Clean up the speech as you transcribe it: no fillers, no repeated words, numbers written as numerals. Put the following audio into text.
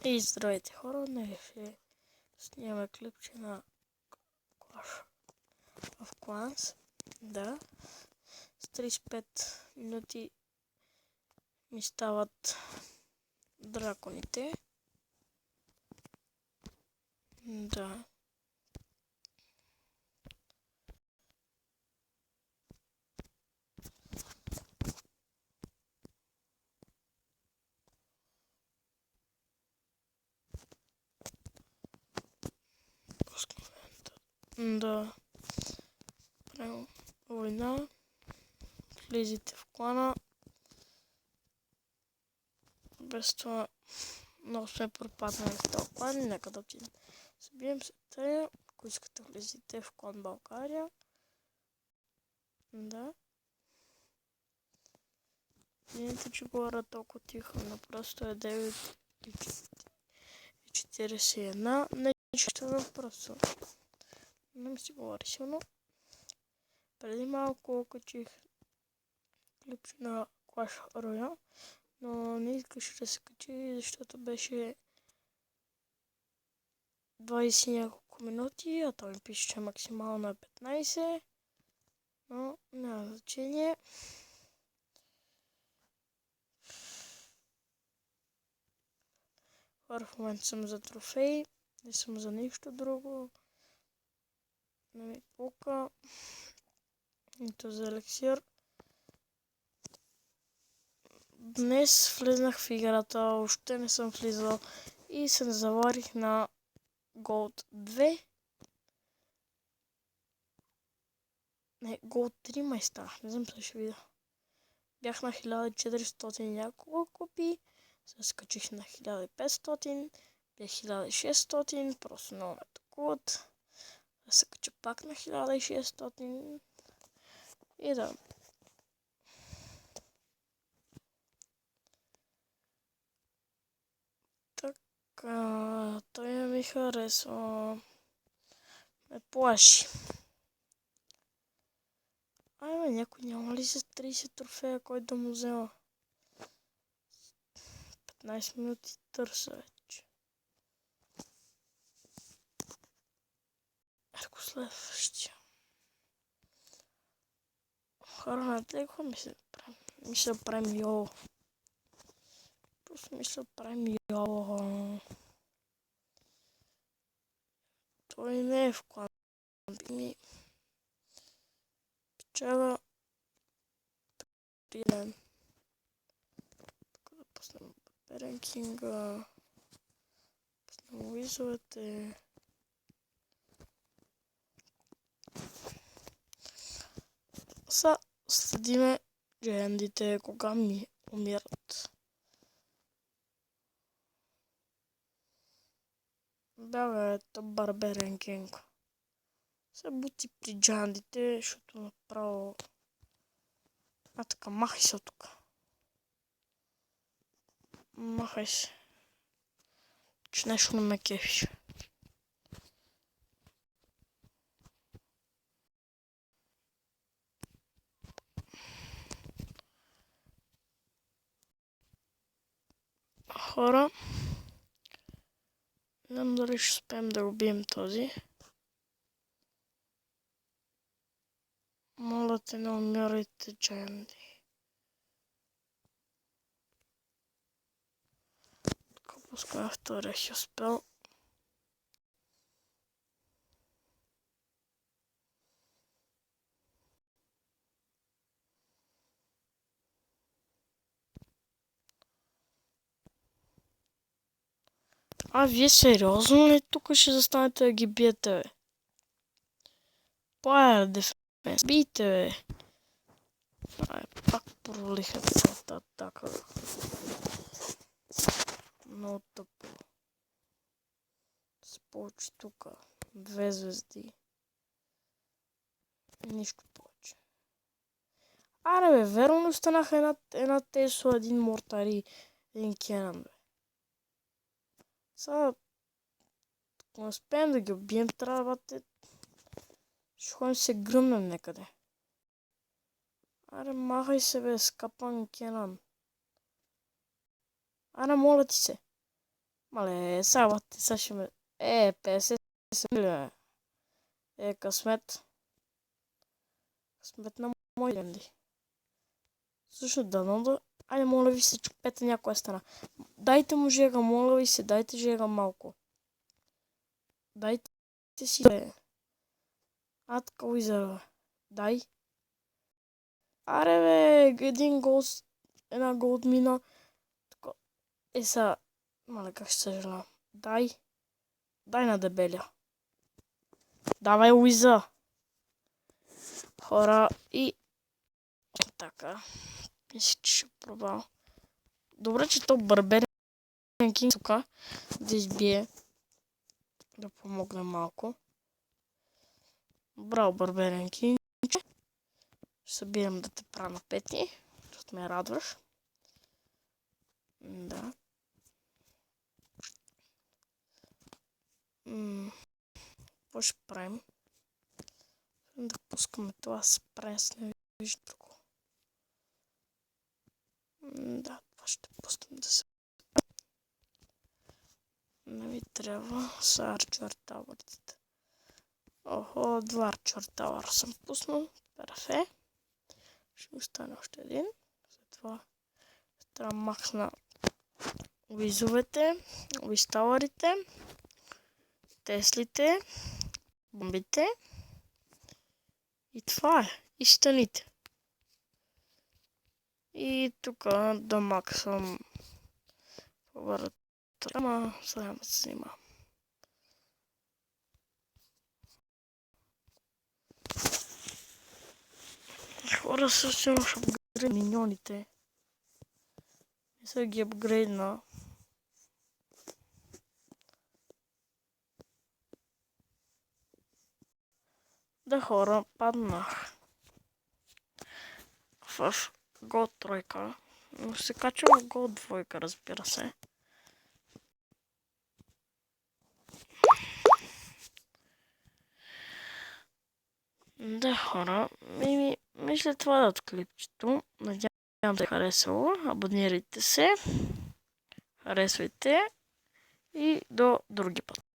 И здравейте хора, днес ще снимаме клипче на Clash of Clans. Да, с 35 минути ми стават драконите. Да. Да. Правим война. Влизите в клана. Без това много сме пропаднали в този клан. Нека да отидем. Събием се тая. Ако искате влизите в клан България. Да. Видите, че говоря толкова тихо, но просто е 9:41. Не чета, просто не ми си говори силно. Преди малко качих клипче на Clash Royale, но не искаше да се качи, защото беше 20 няколко минути, а той ми пише, че максимално е 15. Но няма значение. В момента съм за трофей, не съм за нищо друго. Не ми пука. Нито за еликсир. Днес влезнах в играта, още не съм влизал и се заварих на Gold 2. Не, Gold 3 май става, не знам се ще видя. Бях на 1400 няколко купи, се скачих на 1500, бях 1600, просто много ме атакуват. Да се кача пак на 1600 и да. Така, той ми харесва. Ме плаши. Айде, някой няма ли за 30 трофея, който да му взема? 15 минути търса вече. Ако следващия. Хора, на теко мисля да правим йоло. Просто мисля да правим йоло. Той не е в клан. Ми печага ден. Така да пуснем ренкинга. Пуснем визовете. Следиме джендите, кога ми умират. Да, ето барберенкинг. Се бути при джандите, защото направо... така, махай се от тук. Махай се. Че нещо не ме кефиш. Хора, не знам дали ще успеем да убием този. Моля те, не умирайте, джанди. Така пускаме втория си успел. Вие сериозно ли тук ще застанете да ги биете, бе? Плая дефенс. Бийте, бе. Пак пролиха цялата атака. Много тъпо. Спочи тук. 2 звезди. Нищо повече. Аре, бе, верно останаха една Тесла, един Мортари, един Кенън, бе. Сега, ако не успеем да ги убием, трябва да ще ходим се гръмнем некъде. Аре, махай се, бе, скапан Кенън. Аре, моля ти се. Мале, сега ще ме... 50 мили, късмет. Късмет на мои ленди. Също дано да... Айде, моля ви се, чупете някоя страна. Дайте му жега, моля ви се, дайте жега малко. Дайте си, бе. Атка уизър, бе. Дай. Аре, бе, един гол, една гол от мина. Са... Мале, как ще съжалявам. Дай. Дай на дебеля. Давай, уиза. Хора и... Така. Мисля, че ще пробвам. Добре, че то Барберен Кинг тук да избие. Да помогне малко. Браво, Барберен Кинг. Ще събирам да те правя на пети, защото ме радваш. Да. Какво ще правим? Да пускаме това спрес, не вижда друго. Да, това ще пуснем да се... Не ви трябва с Арчер Тауърите. Охо, два Арчер Тауър съм пуснал. Перфе. Ще остане още един. След това трябва да махна уизовете, уизтауърите, теслите, бомбите. И това е. И стените. И тук да максам повърта. Ама сега ме се снима. Хора също ще апгрейд миньоните. И сега ги апгрейдна. Да, хора, паднах в гол тройка. Но се качва в гол двойка, разбира се. Да, хора, мисля това да от клипчето. Надявам да е харесало. Абонирайте се, харесвайте и до други път.